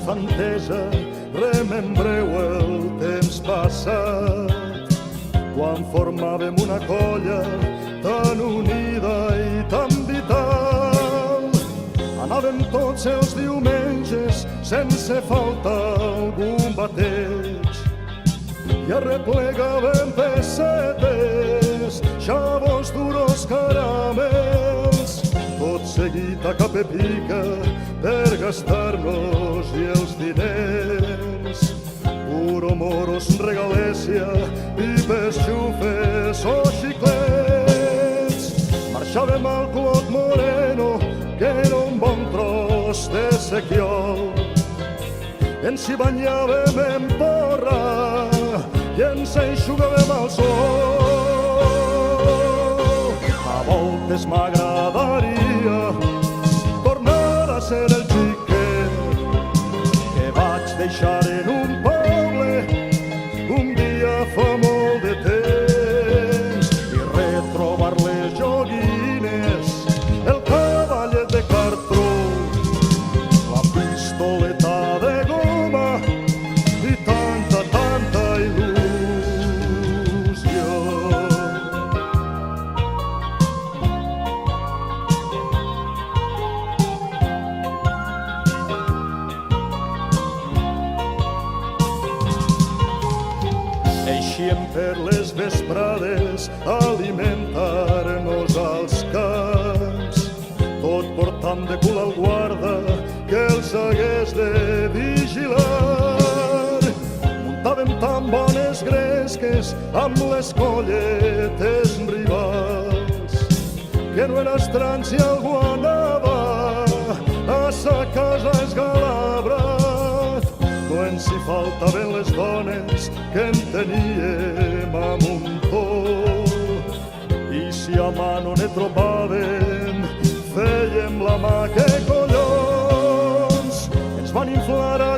infantesa remembreu el temps passat, quan formàvem una colla tan unida i tan vital. Anàvem tots els diumenges sense faltar algun bateig i arreplegàvem pessetes, xavos duros caramels, tot seguit a capepica per gastar-nos i els diners. Puro moros, regalèsia, pipes, xufes o xiclets. Marxàvem al Clot Moreno, que era un bon tros de sequiol. Ens hi banyàvem en porra i ens eixugàvem al sol. A voltes m'agradaria tornar a ser el xiquet que vaig deixar en un poble un dia fa molt de temps i retrobar les joguines, el cavallet de cartró, la pistoleta de goma i tanta il·lusió. Eixíem per les vesprades a alimentar-nos als camps, tot portant de cul al guarda que els hagués de vigilar. Muntàvem tan bones gresques amb les colletes rivals que no era estrany si algú anava a sa casa esgalabrat. No ens hi faltaven les dones que en teníem a muntó, i si a mà no ne trobàvem fèiem la mà que collons ens van inflar a